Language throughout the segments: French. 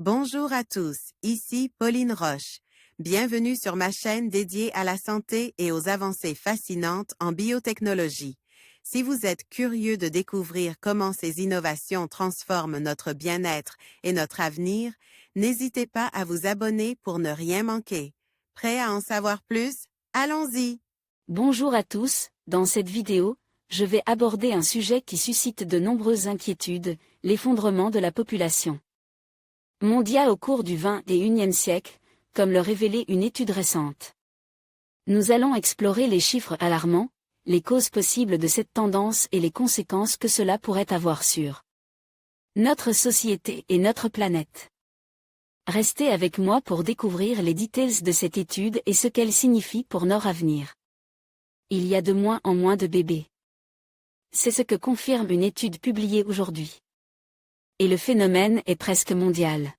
Bonjour à tous, ici Pauline Roche. Bienvenue sur ma chaîne dédiée à la santé et aux avancées fascinantes en biotechnologie. Si vous êtes curieux de découvrir comment ces innovations transforment notre bien-être et notre avenir, n'hésitez pas à vous abonner pour ne rien manquer. Prêt à en savoir plus? Allons-y! Bonjour à tous, dans cette vidéo, je vais aborder un sujet qui suscite de nombreuses inquiétudes, l'effondrement de la population mondiale au cours du XXIe siècle, comme le révélait une étude récente. Nous allons explorer les chiffres alarmants, les causes possibles de cette tendance et les conséquences que cela pourrait avoir sur notre société et notre planète. Restez avec moi pour découvrir les détails de cette étude et ce qu'elle signifie pour notre avenir. Il y a de moins en moins de bébés. C'est ce que confirme une étude publiée aujourd'hui. Et le phénomène est presque mondial.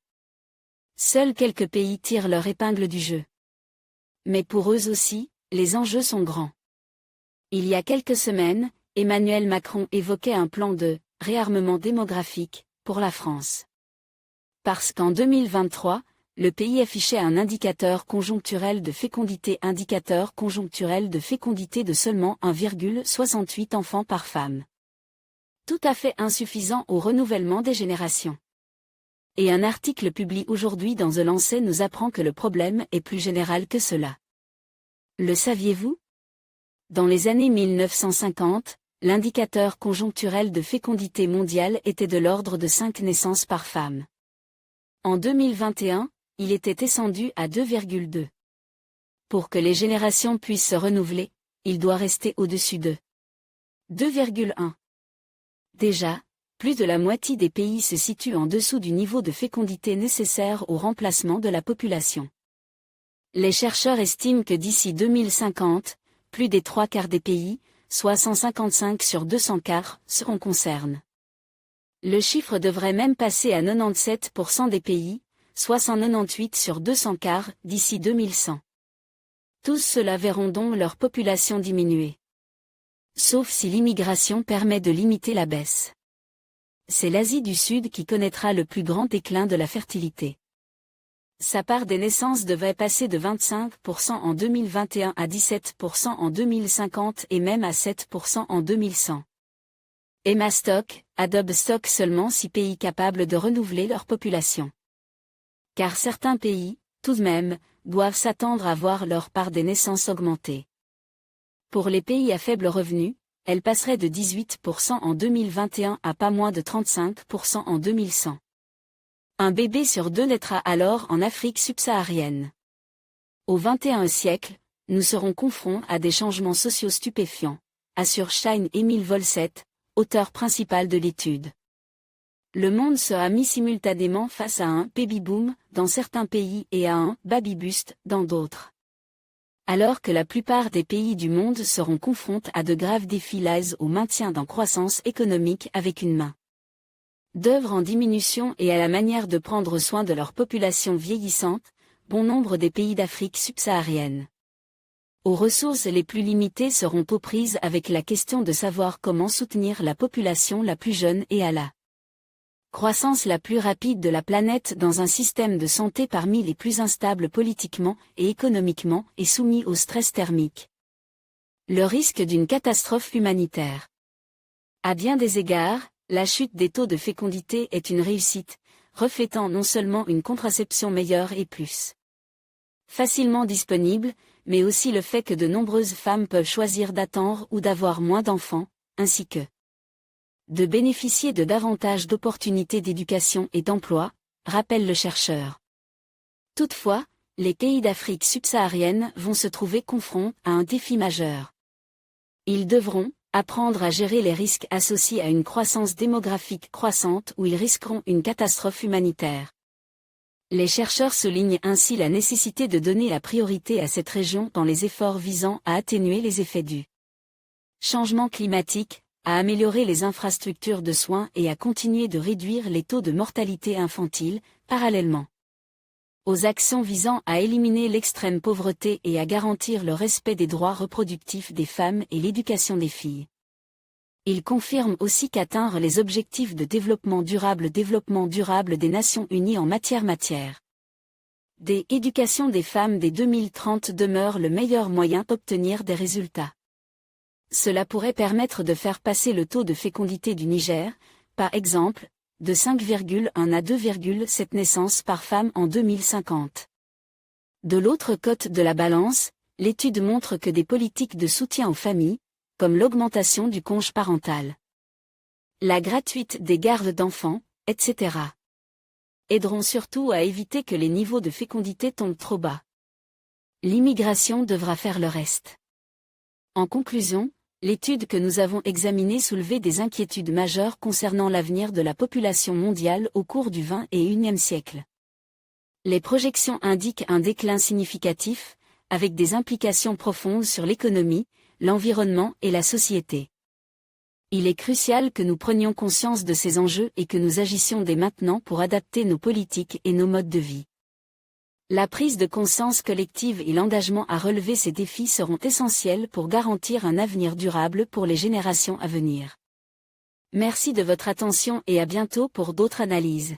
Seuls quelques pays tirent leur épingle du jeu. Mais pour eux aussi, les enjeux sont grands. Il y a quelques semaines, Emmanuel Macron évoquait un plan de « réarmement démographique » pour la France. Parce qu'en 2023, le pays affichait un indicateur conjoncturel de fécondité de seulement 1,68 enfants par femme. Tout à fait insuffisant au renouvellement des générations. Et un article publié aujourd'hui dans The Lancet nous apprend que le problème est plus général que cela. Le saviez-vous? Dans les années 1950, l'indicateur conjoncturel de fécondité mondiale était de l'ordre de 5 naissances par femme. En 2021, il était descendu à 2,2. Pour que les générations puissent se renouveler, il doit rester au-dessus de 2,1. Déjà, plus de la moitié des pays se situent en dessous du niveau de fécondité nécessaire au remplacement de la population. Les chercheurs estiment que d'ici 2050, plus des 3/4 des pays, soit 155 sur 204, seront concernés. Le chiffre devrait même passer à 97% des pays, soit 198 sur 204 d'ici 2100. Tous ceux-là verront donc leur population diminuer. Sauf si l'immigration permet de limiter la baisse. C'est l'Asie du Sud qui connaîtra le plus grand déclin de la fertilité. Sa part des naissances devrait passer de 25% en 2021 à 17% en 2050 et même à 7% en 2100. Emma Stock, Adobe Stock seulement 6 pays capables de renouveler leur population. Car certains pays, tout de même, doivent s'attendre à voir leur part des naissances augmenter. Pour les pays à faible revenu, elle passerait de 18% en 2021 à pas moins de 35% en 2100. Un bébé sur 2 naîtra alors en Afrique subsaharienne. Au XXIe siècle, nous serons confrontés à des changements sociaux stupéfiants, assure Shine-Émile Volset, auteur principal de l'étude. Le monde sera mis simultanément face à un baby-boom dans certains pays et à un baby-bust dans d'autres. Alors que la plupart des pays du monde seront confrontés à de graves défis liés au maintien d'une croissance économique avec une main d'œuvre en diminution et à la manière de prendre soin de leur population vieillissante, bon nombre des pays d'Afrique subsaharienne aux ressources les plus limitées seront aux prises avec la question de savoir comment soutenir la population la plus jeune et à la croissance la plus rapide de la planète dans un système de santé parmi les plus instables politiquement et économiquement et soumis au stress thermique. Le risque d'une catastrophe humanitaire. À bien des égards, la chute des taux de fécondité est une réussite, reflétant non seulement une contraception meilleure et plus facilement disponible, mais aussi le fait que de nombreuses femmes peuvent choisir d'attendre ou d'avoir moins d'enfants, ainsi que de bénéficier de davantage d'opportunités d'éducation et d'emploi, rappelle le chercheur. Toutefois, les pays d'Afrique subsaharienne vont se trouver confrontés à un défi majeur. Ils devront apprendre à gérer les risques associés à une croissance démographique croissante ou ils risqueront une catastrophe humanitaire. Les chercheurs soulignent ainsi la nécessité de donner la priorité à cette région dans les efforts visant à atténuer les effets du changement climatique, à améliorer les infrastructures de soins et à continuer de réduire les taux de mortalité infantile, parallèlement aux actions visant à éliminer l'extrême pauvreté et à garantir le respect des droits reproductifs des femmes et l'éducation des filles. Il confirme aussi qu'atteindre les objectifs de développement durable des Nations Unies en matière d'éducation des femmes dès 2030 demeure le meilleur moyen d'obtenir des résultats. Cela pourrait permettre de faire passer le taux de fécondité du Niger, par exemple, de 5,1 à 2,7 naissances par femme en 2050. De l'autre côté de la balance, l'étude montre que des politiques de soutien aux familles, comme l'augmentation du congé parental, la gratuite des gardes d'enfants, etc., aideront surtout à éviter que les niveaux de fécondité tombent trop bas. L'immigration devra faire le reste. En conclusion, l'étude que nous avons examinée soulevait des inquiétudes majeures concernant l'avenir de la population mondiale au cours du XXIe siècle. Les projections indiquent un déclin significatif, avec des implications profondes sur l'économie, l'environnement et la société. Il est crucial que nous prenions conscience de ces enjeux et que nous agissions dès maintenant pour adapter nos politiques et nos modes de vie. La prise de conscience collective et l'engagement à relever ces défis seront essentiels pour garantir un avenir durable pour les générations à venir. Merci de votre attention et à bientôt pour d'autres analyses.